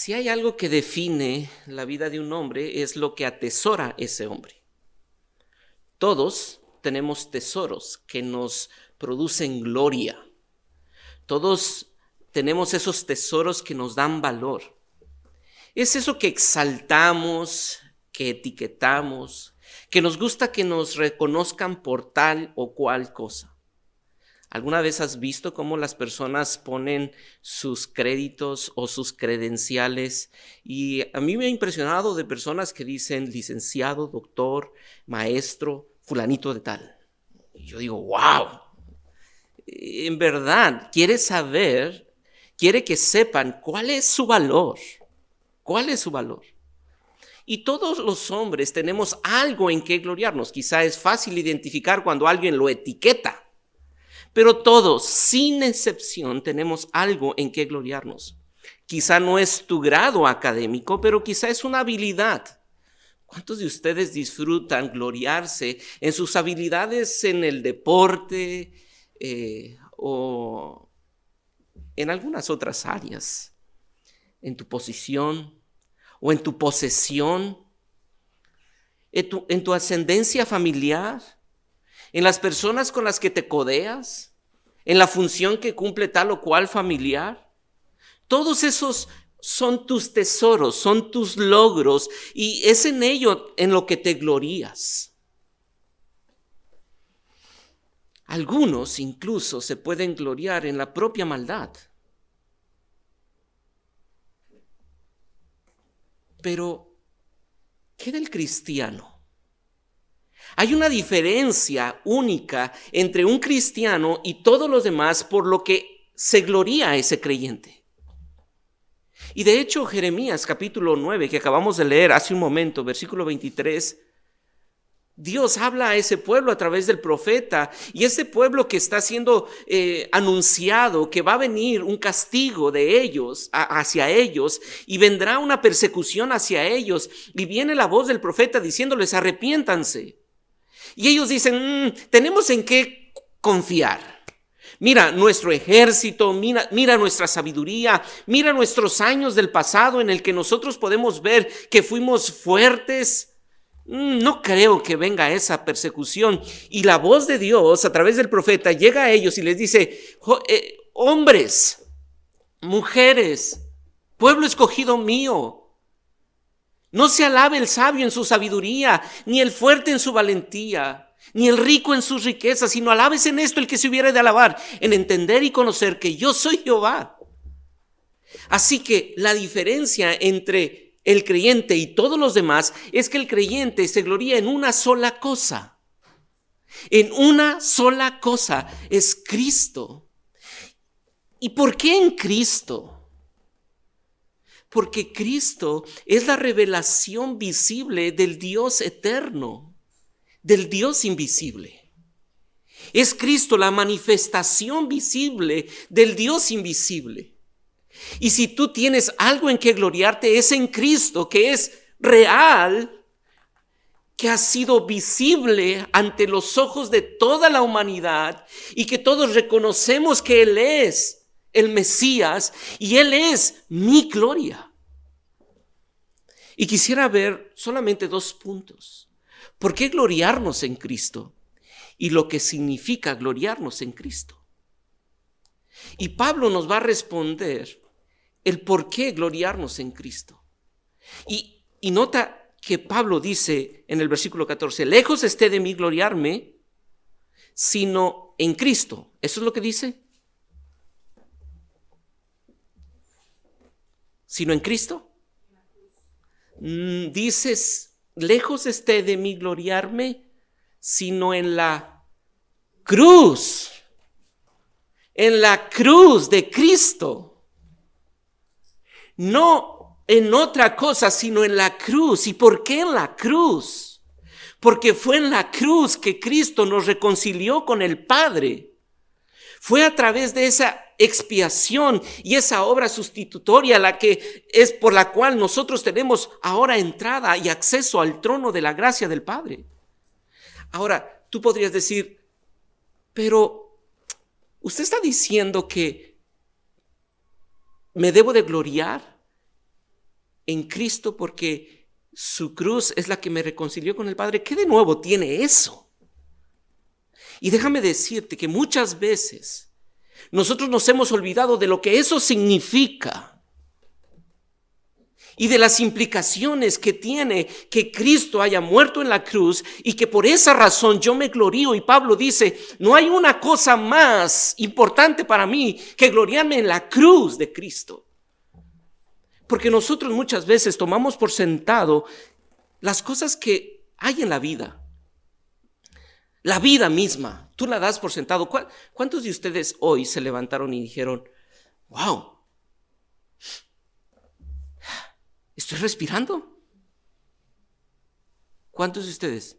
Si hay algo que define la vida de un hombre, es lo que atesora ese hombre. Todos tenemos tesoros que nos producen gloria. Todos tenemos esos tesoros que nos dan valor. Es eso que exaltamos, que etiquetamos, que nos gusta que nos reconozcan por tal o cual cosa. ¿Alguna vez has visto cómo las personas ponen sus créditos o sus credenciales? Y a mí me ha impresionado de personas que dicen licenciado, doctor, maestro, fulanito de tal. Y yo digo, wow. En verdad, quiere que sepan cuál es su valor. ¿Cuál es su valor? Y todos los hombres tenemos algo en que gloriarnos. Quizá es fácil identificar cuando alguien lo etiqueta. Pero todos, sin excepción, tenemos algo en que gloriarnos. Quizá no es tu grado académico, pero quizá es una habilidad. ¿Cuántos de ustedes disfrutan gloriarse en sus habilidades en el deporte o en algunas otras áreas? En tu posición o en tu posesión, en tu ascendencia familiar, en las personas con las que te codeas, en la función que cumple tal o cual familiar. Todos esos son tus tesoros, son tus logros, y es en ello en lo que te glorías. Algunos incluso se pueden gloriar en la propia maldad. Pero, ¿qué del cristiano? Hay una diferencia única entre un cristiano y todos los demás por lo que se gloría ese creyente. Y de hecho, Jeremías capítulo 9, que acabamos de leer hace un momento, versículo 23, Dios habla a ese pueblo a través del profeta, y ese pueblo que está siendo anunciado que va a venir un castigo de ellos, hacia ellos, y vendrá una persecución hacia ellos, y viene la voz del profeta diciéndoles arrepiéntanse. Y ellos dicen, tenemos en qué confiar. Mira nuestro ejército, mira nuestra sabiduría, mira nuestros años del pasado en el que nosotros podemos ver que fuimos fuertes. No creo que venga esa persecución. Y la voz de Dios a través del profeta llega a ellos y les dice, hombres, mujeres, pueblo escogido mío, no se alabe el sabio en su sabiduría, ni el fuerte en su valentía, ni el rico en sus riquezas, sino alabes en esto el que se hubiere de alabar, en entender y conocer que yo soy Jehová. Así que la diferencia entre el creyente y todos los demás es que el creyente se gloría en una sola cosa. En una sola cosa, es Cristo. ¿Y por qué en Cristo? Porque Cristo es la revelación visible del Dios eterno, del Dios invisible. Es Cristo la manifestación visible del Dios invisible. Y si tú tienes algo en que gloriarte, es en Cristo, que es real, que ha sido visible ante los ojos de toda la humanidad y que todos reconocemos que Él es el Mesías y Él es mi gloria. Y quisiera ver solamente 2 puntos. ¿Por qué gloriarnos en Cristo? Y lo que significa gloriarnos en Cristo. Y Pablo nos va a responder el por qué gloriarnos en Cristo. Y nota que Pablo dice en el versículo 14, lejos esté de mí gloriarme, sino en Cristo. ¿Eso es lo que dice? ¿Sino en Cristo? Dices, lejos esté de mí gloriarme, sino en la cruz. En la cruz de Cristo. No en otra cosa, sino en la cruz. ¿Y por qué en la cruz? Porque fue en la cruz que Cristo nos reconcilió con el Padre. Fue a través de esa expiación y esa obra sustitutoria la que es por la cual nosotros tenemos ahora entrada y acceso al trono de la gracia del Padre. Ahora, tú podrías decir, pero usted está diciendo que me debo de gloriar en Cristo porque su cruz es la que me reconcilió con el Padre. ¿Qué de nuevo tiene eso? Y déjame decirte que muchas veces nosotros nos hemos olvidado de lo que eso significa y de las implicaciones que tiene que Cristo haya muerto en la cruz y que por esa razón yo me glorío. Y Pablo dice, no hay una cosa más importante para mí que gloriarme en la cruz de Cristo. Porque nosotros muchas veces tomamos por sentado las cosas que hay en la vida. La vida misma, tú la das por sentado. ¿Cuántos de ustedes hoy se levantaron y dijeron, wow, estoy respirando? ¿Cuántos de ustedes?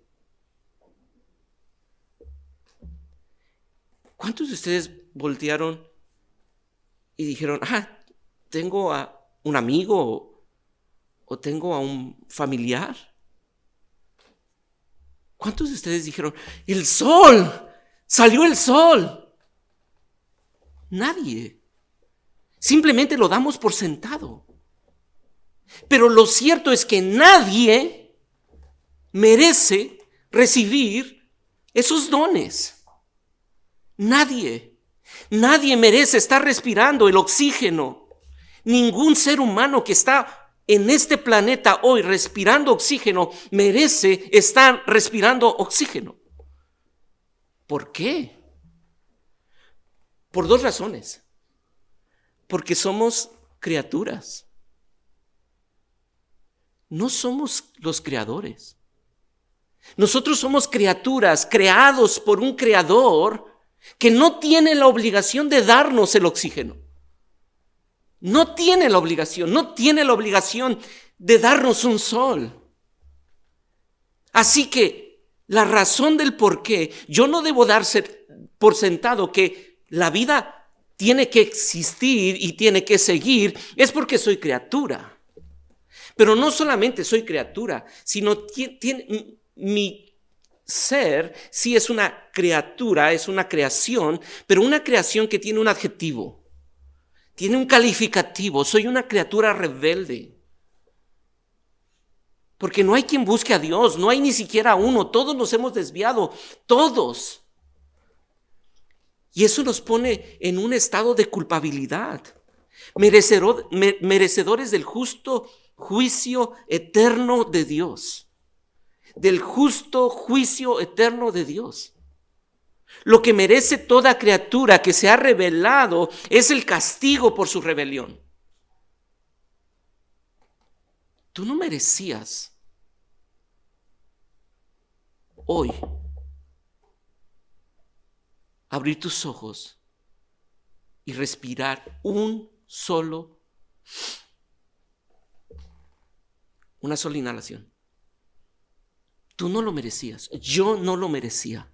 ¿Cuántos de ustedes voltearon y dijeron, tengo a un amigo o tengo a un familiar? ¿Cuántos de ustedes dijeron, el sol, salió el sol? Nadie. Simplemente lo damos por sentado. Pero lo cierto es que nadie merece recibir esos dones. Nadie merece estar respirando el oxígeno. Ningún ser humano que está en este planeta hoy respirando oxígeno merece estar respirando oxígeno. ¿Por qué? Por dos razones. Porque somos criaturas. No somos los creadores. Nosotros somos criaturas creados por un creador que no tiene la obligación de darnos el oxígeno. No tiene la obligación de darnos un sol. Así que la razón del por qué yo no debo darse por sentado que la vida tiene que existir y tiene que seguir es porque soy criatura. Pero no solamente soy criatura, sino mi ser sí es una criatura, es una creación, pero una creación que tiene un adjetivo. Tiene un calificativo, soy una criatura rebelde. Porque no hay quien busque a Dios, no hay ni siquiera uno, todos nos hemos desviado, todos. Y eso nos pone en un estado de culpabilidad, merecedores del justo juicio eterno de Dios, del justo juicio eterno de Dios. Lo que merece toda criatura que se ha rebelado es el castigo por su rebelión. Tú no merecías hoy abrir tus ojos y respirar una sola inhalación. Tú no lo merecías, yo no lo merecía.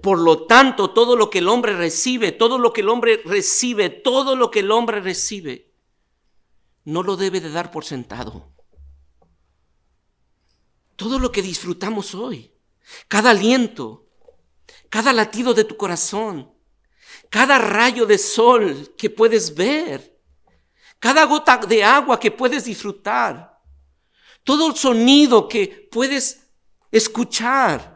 Por lo tanto, todo lo que el hombre recibe, no lo debe de dar por sentado. Todo lo que disfrutamos hoy, cada aliento, cada latido de tu corazón, cada rayo de sol que puedes ver, cada gota de agua que puedes disfrutar, todo sonido que puedes escuchar,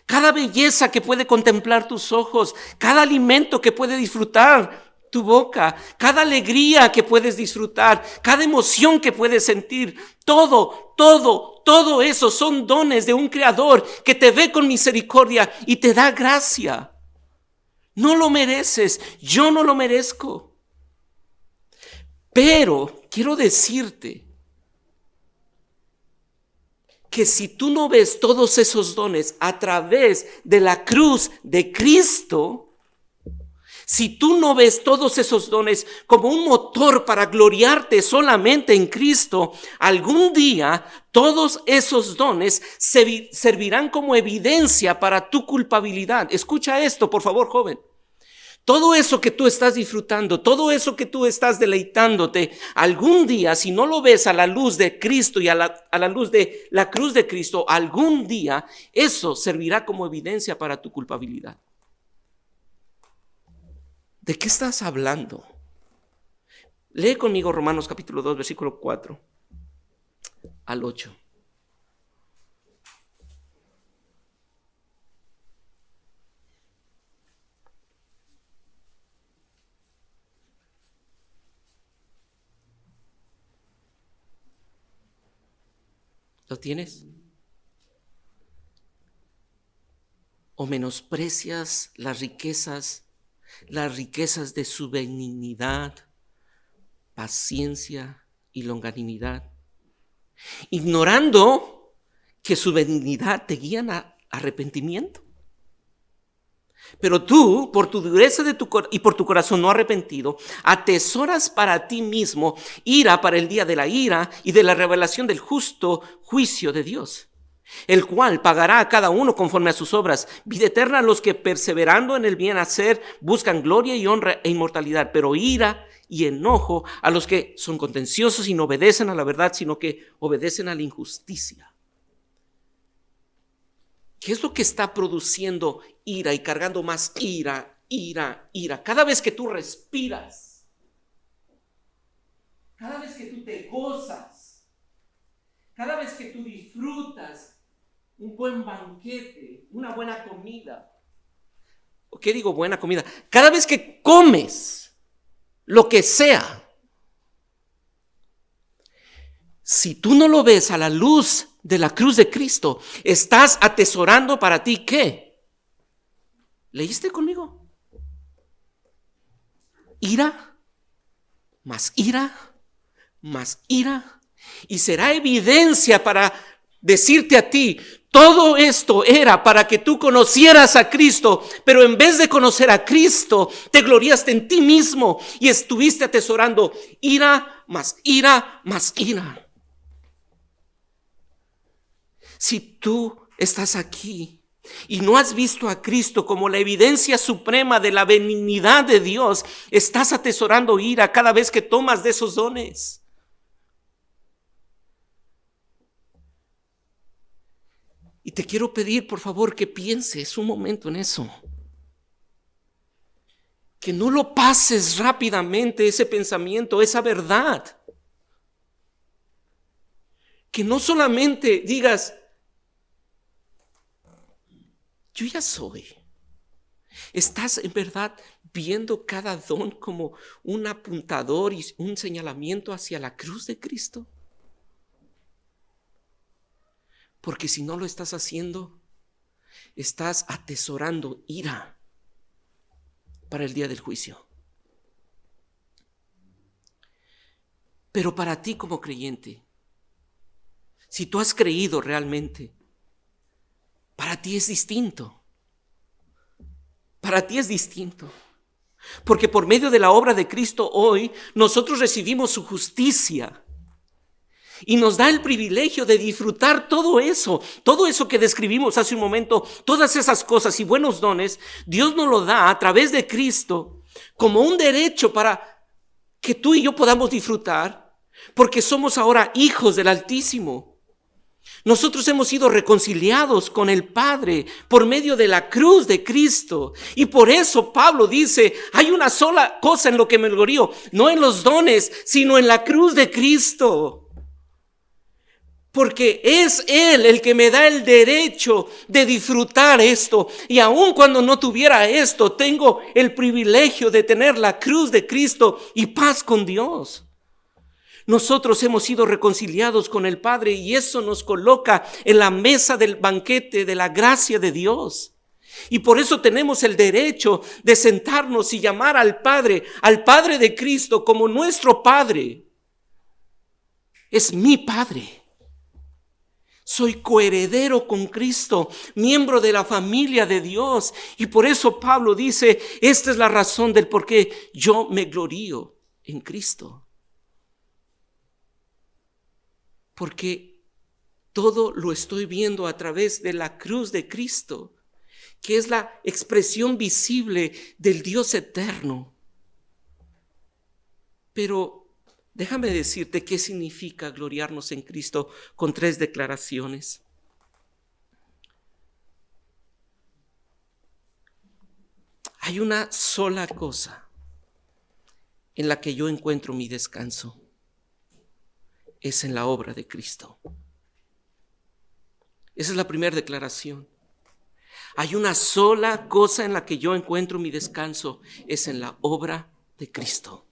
cada belleza que puede contemplar tus ojos, cada alimento que puede disfrutar tu boca, cada alegría que puedes disfrutar, cada emoción que puedes sentir, todo eso son dones de un creador que te ve con misericordia y te da gracia. No lo mereces, yo no lo merezco. Pero quiero decirte que si tú no ves todos esos dones a través de la cruz de Cristo, si tú no ves todos esos dones como un motor para gloriarte solamente en Cristo, algún día todos esos dones servirán como evidencia para tu culpabilidad. Escucha esto, por favor, joven. Todo eso que tú estás disfrutando, todo eso que tú estás deleitándote, algún día, si no lo ves a la luz de Cristo y a la luz de la cruz de Cristo, algún día eso servirá como evidencia para tu culpabilidad. ¿De qué estás hablando? Lee conmigo Romanos capítulo 2, versículo 4 al 8. ¿Lo tienes? ¿O menosprecias las riquezas de su benignidad, paciencia y longanimidad, ignorando que su benignidad te guían a arrepentimiento? Pero tú, por tu dureza y por tu corazón no arrepentido, atesoras para ti mismo ira para el día de la ira y de la revelación del justo juicio de Dios, el cual pagará a cada uno conforme a sus obras. Vida eterna a los que perseverando en el bien hacer buscan gloria y honra e inmortalidad, pero ira y enojo a los que son contenciosos y no obedecen a la verdad, sino que obedecen a la injusticia. ¿Qué es lo que está produciendo ira y cargando más ira? Cada vez que tú respiras, cada vez que tú te gozas, cada vez que tú disfrutas un buen banquete, una buena comida. ¿Qué digo buena comida? Cada vez que comes lo que sea, si tú no lo ves a la luz de la cruz de Cristo, estás atesorando para ti ¿qué? ¿Leíste conmigo? Ira, más ira, más ira. Y será evidencia para decirte a ti, todo esto era para que tú conocieras a Cristo, pero en vez de conocer a Cristo, te gloriaste en ti mismo y estuviste atesorando ira, más ira, más ira. Si tú estás aquí y no has visto a Cristo como la evidencia suprema de la benignidad de Dios, estás atesorando ira cada vez que tomas de esos dones. Y te quiero pedir, por favor, que pienses un momento en eso. Que no lo pases rápidamente, ese pensamiento, esa verdad. Que no solamente digas, yo ya soy. ¿Estás en verdad viendo cada don como un apuntador y un señalamiento hacia la cruz de Cristo? Porque si no lo estás haciendo, estás atesorando ira para el día del juicio. Pero para ti como creyente, si tú has creído realmente, para ti es distinto. Para ti es distinto. Porque por medio de la obra de Cristo hoy, nosotros recibimos su justicia. Y nos da el privilegio de disfrutar todo eso que describimos hace un momento, todas esas cosas y buenos dones, Dios nos lo da a través de Cristo como un derecho para que tú y yo podamos disfrutar, porque somos ahora hijos del Altísimo. Nosotros hemos sido reconciliados con el Padre por medio de la cruz de Cristo. Y por eso Pablo dice, hay una sola cosa en lo que me glorío, no en los dones, sino en la cruz de Cristo. Porque es Él el que me da el derecho de disfrutar esto. Y aun cuando no tuviera esto, tengo el privilegio de tener la cruz de Cristo y paz con Dios. Nosotros hemos sido reconciliados con el Padre y eso nos coloca en la mesa del banquete de la gracia de Dios. Y por eso tenemos el derecho de sentarnos y llamar al Padre de Cristo como nuestro Padre. Es mi Padre. Soy coheredero con Cristo, miembro de la familia de Dios. Y por eso Pablo dice, esta es la razón del por qué yo me glorío en Cristo. Porque todo lo estoy viendo a través de la cruz de Cristo, que es la expresión visible del Dios eterno. Pero déjame decirte qué significa gloriarnos en Cristo con 3 declaraciones. Hay una sola cosa en la que yo encuentro mi descanso es en la obra de Cristo. Esa es la primera declaración. Hay una sola cosa en la que yo encuentro mi descanso, es en la obra de Cristo.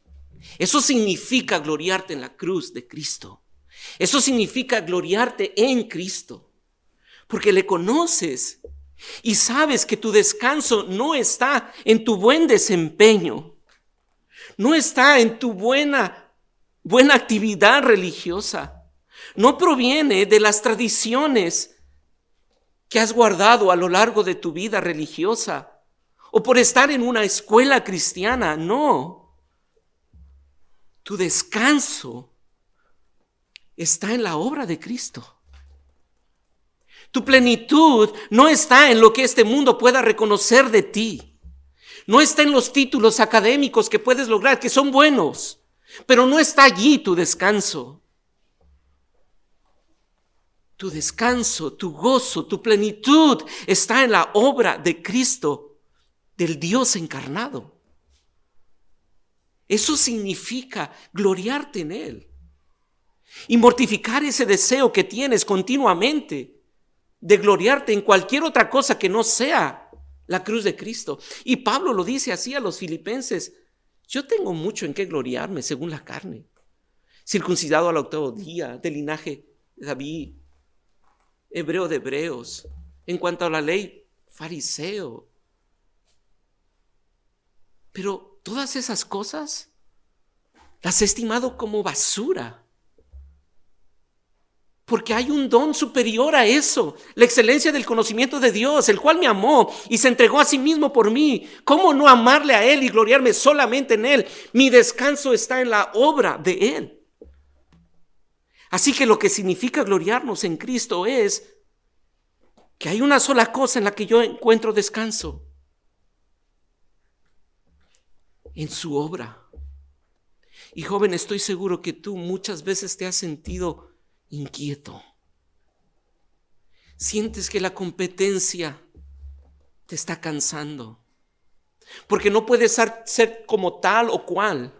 Eso significa gloriarte en la cruz de Cristo. Eso significa gloriarte en Cristo, porque le conoces y sabes que tu descanso no está en tu buen desempeño, no está en tu buena actividad religiosa, no proviene de las tradiciones que has guardado a lo largo de tu vida religiosa o por estar en una escuela cristiana. No, tu descanso está en la obra de Cristo. Tu plenitud no está en lo que este mundo pueda reconocer de ti. No está en los títulos académicos que puedes lograr, que son buenos, pero no está allí tu descanso. Tu descanso, tu gozo, tu plenitud está en la obra de Cristo, del Dios encarnado. Eso significa gloriarte en Él y mortificar ese deseo que tienes continuamente de gloriarte en cualquier otra cosa que no sea la cruz de Cristo. Y Pablo lo dice así a los filipenses: yo tengo mucho en qué gloriarme según la carne, circuncidado al 8º día, del linaje de David, hebreo de hebreos, en cuanto a la ley, fariseo. Pero todas esas cosas las he estimado como basura, porque hay un don superior a eso, la excelencia del conocimiento de Dios, el cual me amó y se entregó a sí mismo por mí. ¿Cómo no amarle a Él y gloriarme solamente en Él? Mi descanso está en la obra de Él. Así que lo que significa gloriarnos en Cristo es que hay una sola cosa en la que yo encuentro descanso: en su obra. Y joven, estoy seguro que tú muchas veces te has sentido inquieto. Sientes que la competencia te está cansando, porque no puedes ser como tal o cual,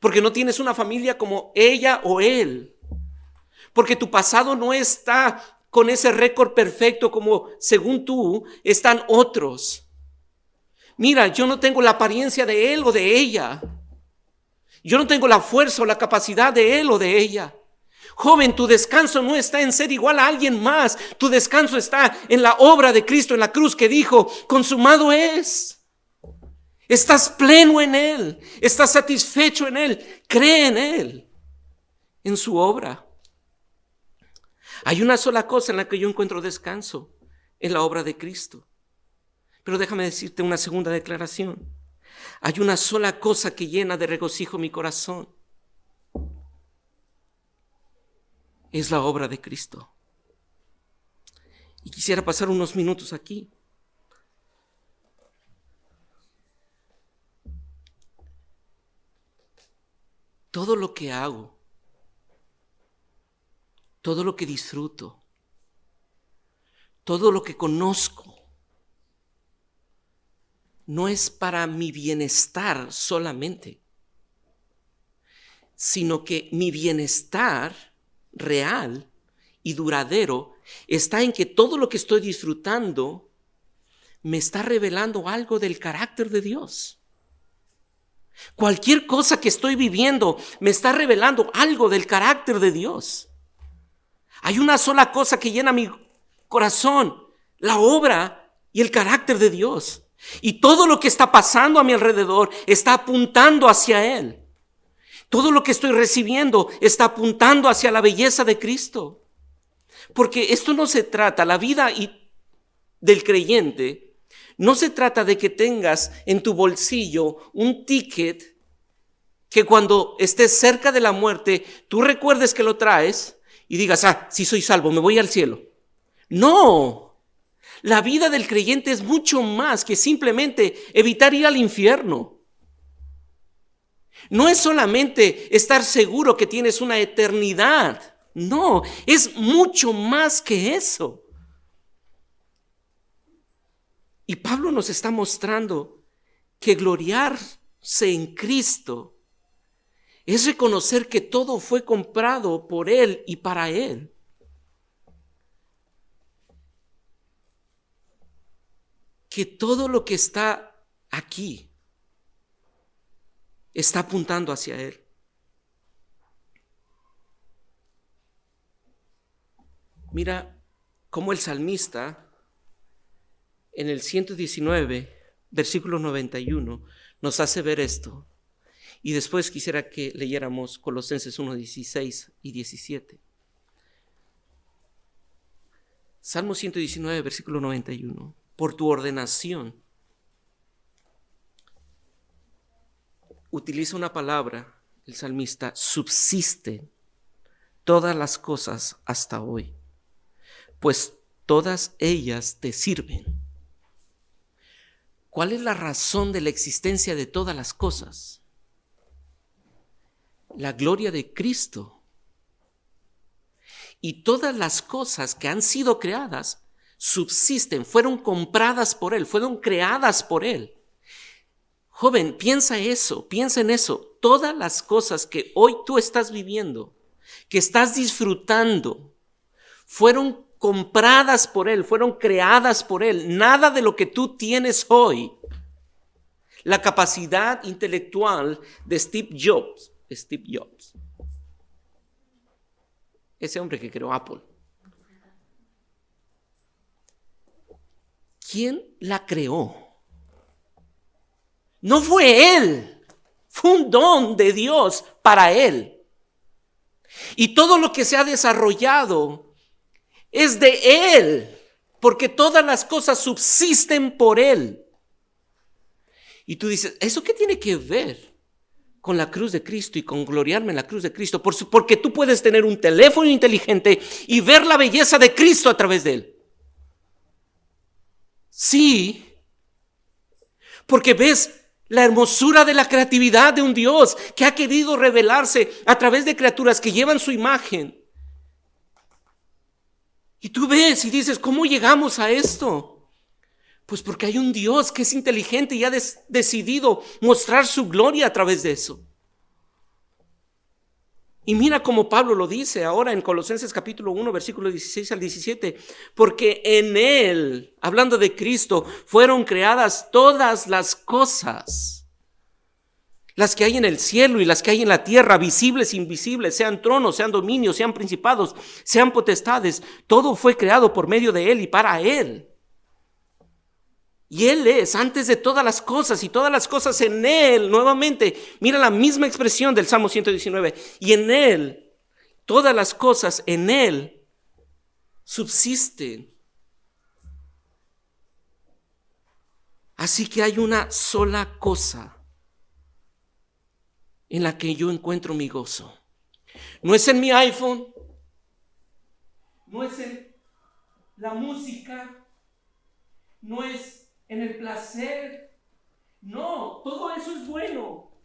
porque no tienes una familia como ella o él, porque tu pasado no está con ese récord perfecto como según tú están otros. Mira, yo no tengo la apariencia de él o de ella. Yo no tengo la fuerza o la capacidad de él o de ella. Joven, tu descanso no está en ser igual a alguien más. Tu descanso está en la obra de Cristo en la cruz, que dijo: consumado es. Estás pleno en Él. Estás satisfecho en Él. Cree en Él, en su obra. Hay una sola cosa en la que yo encuentro descanso: en la obra de Cristo. Pero déjame decirte una segunda declaración. Hay una sola cosa que llena de regocijo mi corazón: es la obra de Cristo. Y quisiera pasar unos minutos aquí. Todo lo que hago, todo lo que disfruto, todo lo que conozco, no es para mi bienestar solamente, sino que mi bienestar real y duradero está en que todo lo que estoy disfrutando me está revelando algo del carácter de Dios. Cualquier cosa que estoy viviendo me está revelando algo del carácter de Dios. Hay una sola cosa que llena mi corazón: la obra y el carácter de Dios. Y todo lo que está pasando a mi alrededor está apuntando hacia Él. Todo lo que estoy recibiendo está apuntando hacia la belleza de Cristo. Porque esto no se trata, la vida del creyente, no se trata de que tengas en tu bolsillo un ticket que cuando estés cerca de la muerte, tú recuerdes que lo traes y digas: sí soy salvo, me voy al cielo. No. La vida del creyente es mucho más que simplemente evitar ir al infierno. No es solamente estar seguro que tienes una eternidad. No, es mucho más que eso. Y Pablo nos está mostrando que gloriarse en Cristo Es reconocer que todo fue comprado por Él y para Él. Que todo lo que está aquí está apuntando hacia Él. Mira cómo el salmista en el 119, versículo 91, nos hace ver esto. Y después quisiera que leyéramos Colosenses 1, 16 y 17. Salmo 119, versículo 91. Por tu ordenación. Utiliza una palabra, el salmista, subsisten todas las cosas hasta hoy, pues todas ellas te sirven. ¿Cuál es la razón de la existencia de todas las cosas? La gloria de Cristo. Y todas las cosas que han sido creadas subsisten, fueron compradas por Él, fueron creadas por Él. Joven, piensa en eso. Todas las cosas que hoy tú estás viviendo, que estás disfrutando, fueron compradas por Él, fueron creadas por Él. Nada de lo que tú tienes hoy, la capacidad intelectual de Steve Jobs, ese hombre que creó Apple, ¿quién la creó? No fue Él, fue un don de Dios para Él. Y todo lo que se ha desarrollado es de Él, porque todas las cosas subsisten por Él. Y tú dices, ¿eso qué tiene que ver con la cruz de Cristo y con gloriarme en la cruz de Cristo? Porque tú puedes tener un teléfono inteligente y ver la belleza de Cristo a través de él. Sí, porque ves la hermosura de la creatividad de un Dios que ha querido revelarse a través de criaturas que llevan su imagen. Y tú ves y dices, ¿cómo llegamos a esto? Pues porque hay un Dios que es inteligente y ha decidido mostrar su gloria a través de eso. Y mira cómo Pablo lo dice ahora en Colosenses capítulo 1, versículo 16 al 17. Porque en Él, hablando de Cristo, fueron creadas todas las cosas. Las que hay en el cielo y las que hay en la tierra, visibles e invisibles, sean tronos, sean dominios, sean principados, sean potestades. Todo fue creado por medio de Él y para Él. Y Él es antes de todas las cosas y todas las cosas en Él. Nuevamente, mira la misma expresión del Salmo 119. Y en Él, todas las cosas en Él subsisten. Así que hay una sola cosa en la que yo encuentro mi gozo. No es en mi iPhone, no es en la música, no es en el placer. No, todo eso es bueno.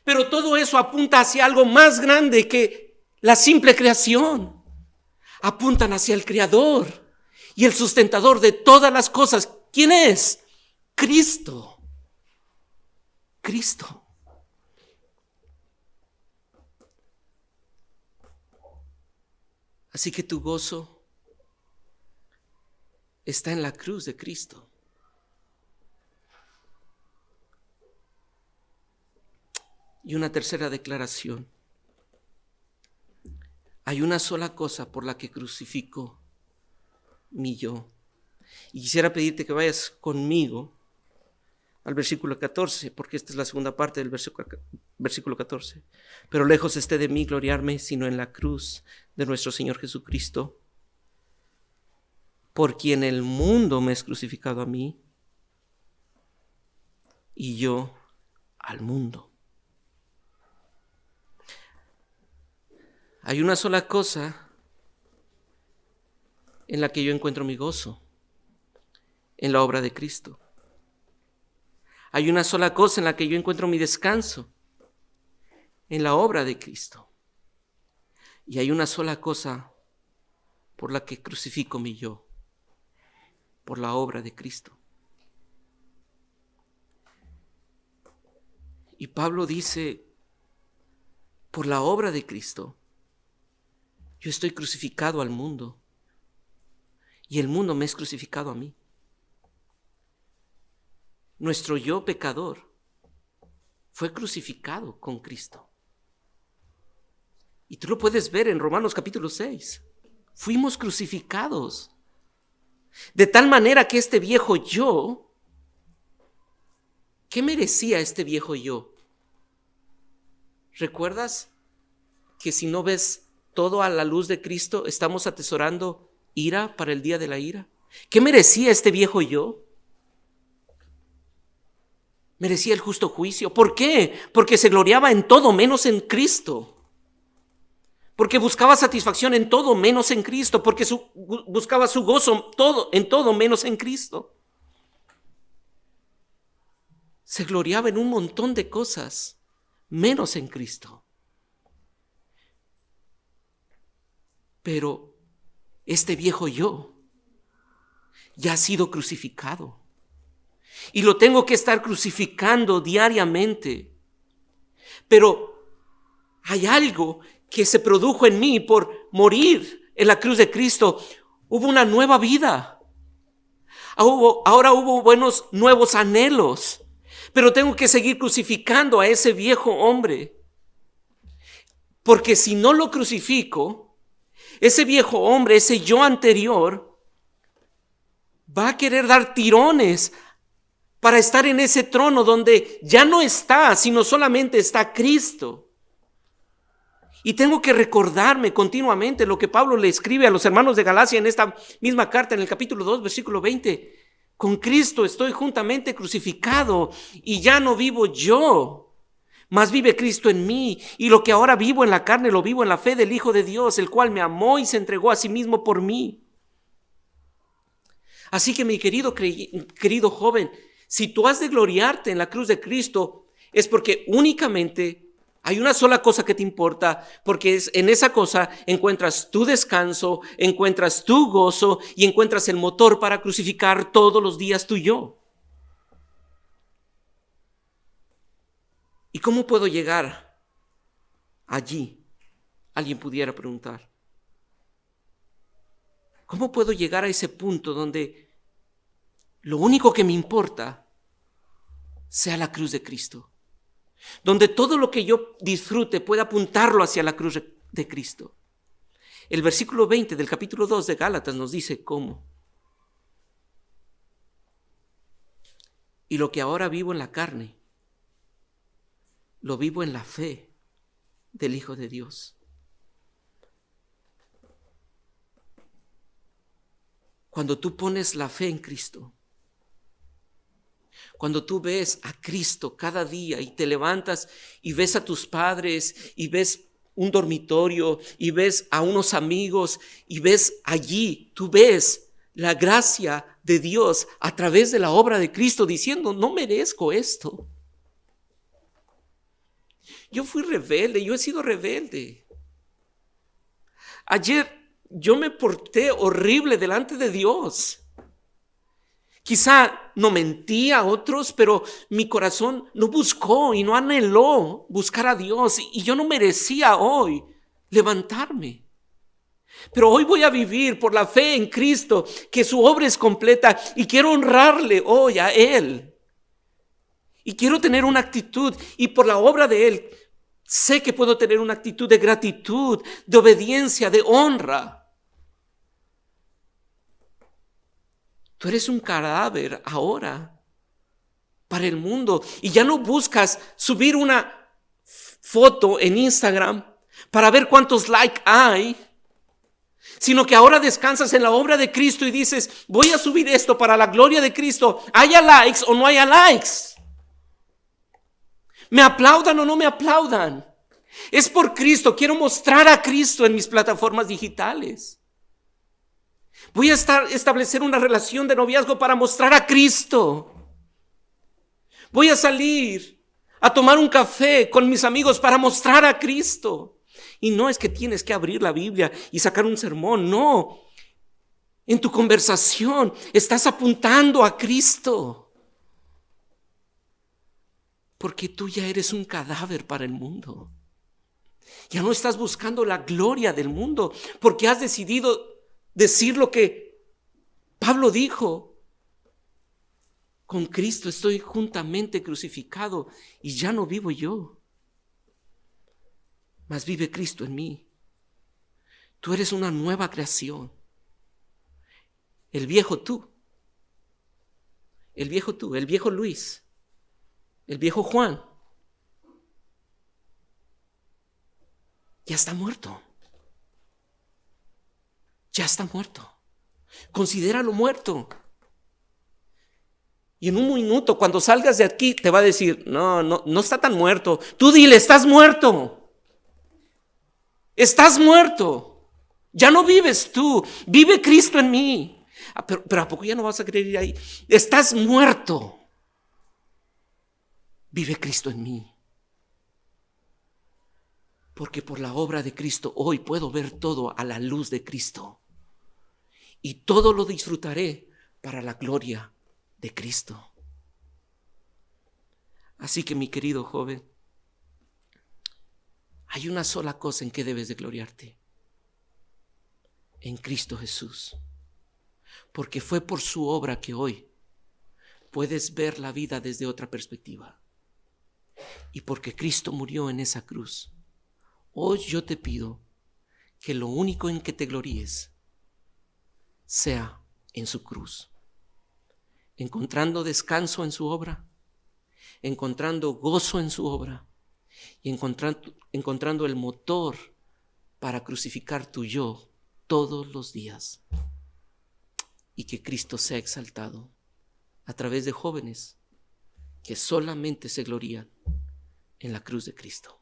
Pero todo eso apunta hacia algo más grande que la simple creación. Apuntan hacia el Creador y el sustentador de todas las cosas. ¿Quién es? Cristo. Cristo. Así que tu gozo está en la cruz de Cristo. Y una tercera declaración. Hay una sola cosa por la que crucifico mi yo. Y quisiera pedirte que vayas conmigo al versículo 14, porque esta es la segunda parte del versículo 14. Pero lejos esté de mí gloriarme, sino en la cruz de nuestro Señor Jesucristo, por quien el mundo me es crucificado a mí y yo al mundo. Hay una sola cosa en la que yo encuentro mi gozo, en la obra de Cristo. Hay una sola cosa en la que yo encuentro mi descanso, en la obra de Cristo. Y hay una sola cosa por la que crucifico mi yo, por la obra de Cristo. Y Pablo dice por la obra de Cristo, yo estoy crucificado al mundo y el mundo me es crucificado a mí. Nuestro yo pecador fue crucificado con Cristo. Y tú lo puedes ver en Romanos capítulo 6. Fuimos crucificados. De tal manera que este viejo yo, ¿qué merecía este viejo yo? ¿Recuerdas que si no ves todo a la luz de Cristo, estamos atesorando ira para el día de la ira? ¿Qué merecía este viejo yo? Merecía el justo juicio. ¿Por qué? Porque se gloriaba en todo menos en Cristo. Porque buscaba satisfacción en todo menos en Cristo. Porque buscaba su gozo en todo menos en Cristo. Se gloriaba en un montón de cosas menos en Cristo. Pero este viejo yo ya ha sido crucificado. Y lo tengo que estar crucificando diariamente. Pero hay algo que se produjo en mí por morir en la cruz de Cristo. Hubo una nueva vida. Ahora hubo nuevos anhelos. Pero tengo que seguir crucificando a ese viejo hombre. Porque si no lo crucifico, ese viejo hombre, ese yo anterior, va a querer dar tirones para estar en ese trono donde ya no está, sino solamente está Cristo. Y tengo que recordarme continuamente lo que Pablo le escribe a los hermanos de Galacia en esta misma carta, en el capítulo 2, versículo 20. Con Cristo estoy juntamente crucificado y ya no vivo yo, mas vive Cristo en mí. Y lo que ahora vivo en la carne, lo vivo en la fe del Hijo de Dios, el cual me amó y se entregó a sí mismo por mí. Así que mi querido joven, si tú has de gloriarte en la cruz de Cristo, es porque únicamente hay una sola cosa que te importa, porque en esa cosa encuentras tu descanso, encuentras tu gozo y encuentras el motor para crucificar todos los días tu yo. ¿Y cómo puedo llegar allí? Alguien pudiera preguntar. ¿Cómo puedo llegar a ese punto donde lo único que me importa sea la cruz de Cristo? Donde todo lo que yo disfrute pueda apuntarlo hacia la cruz de Cristo. El versículo 20 del capítulo 2 de Gálatas nos dice cómo. Y lo que ahora vivo en la carne, lo vivo en la fe del Hijo de Dios. Cuando tú pones la fe en Cristo, cuando tú ves a Cristo cada día y te levantas y ves a tus padres y ves un dormitorio y ves a unos amigos y ves allí, tú ves la gracia de Dios a través de la obra de Cristo diciendo, no merezco esto. Yo fui rebelde, yo he sido rebelde. Ayer yo me porté horrible delante de Dios. Quizá no mentí a otros, pero mi corazón no buscó y no anheló buscar a Dios. Y yo no merecía hoy levantarme. Pero hoy voy a vivir por la fe en Cristo, que su obra es completa, y quiero honrarle hoy a Él. Y quiero tener una actitud, y por la obra de Él, sé que puedo tener una actitud de gratitud, de obediencia, de honra. Tú eres un cadáver ahora para el mundo y ya no buscas subir una foto en Instagram para ver cuántos likes hay, sino que ahora descansas en la obra de Cristo y dices, voy a subir esto para la gloria de Cristo, haya likes o no haya likes. Me aplaudan o no me aplaudan. Es por Cristo, quiero mostrar a Cristo en mis plataformas digitales. Voy a establecer una relación de noviazgo para mostrar a Cristo. Voy a salir a tomar un café con mis amigos para mostrar a Cristo. Y no es que tienes que abrir la Biblia y sacar un sermón, no. En tu conversación estás apuntando a Cristo. Porque tú ya eres un cadáver para el mundo. Ya no estás buscando la gloria del mundo, porque has decidido decir lo que Pablo dijo. Con Cristo estoy juntamente crucificado y ya no vivo yo, mas vive Cristo en mí. Tú eres una nueva creación. El viejo tú, el viejo Luis, el viejo Juan, ya está muerto. Ya está muerto. Considéralo muerto. Y en un minuto, cuando salgas de aquí, te va a decir, no está tan muerto. Tú dile, estás muerto. Estás muerto. Ya no vives tú. Vive Cristo en mí. Pero ¿a poco ya no vas a querer ir ahí? Estás muerto. Vive Cristo en mí. Porque por la obra de Cristo hoy puedo ver todo a la luz de Cristo. Y todo lo disfrutaré para la gloria de Cristo. Así que, mi querido joven, hay una sola cosa en que debes de gloriarte: en Cristo Jesús. Porque fue por su obra que hoy puedes ver la vida desde otra perspectiva. Y porque Cristo murió en esa cruz, hoy yo te pido que lo único en que te gloríes sea en su cruz, encontrando descanso en su obra, encontrando gozo en su obra y encontrando el motor para crucificar tu yo todos los días. Y que Cristo sea exaltado a través de jóvenes que solamente se glorían en la cruz de Cristo.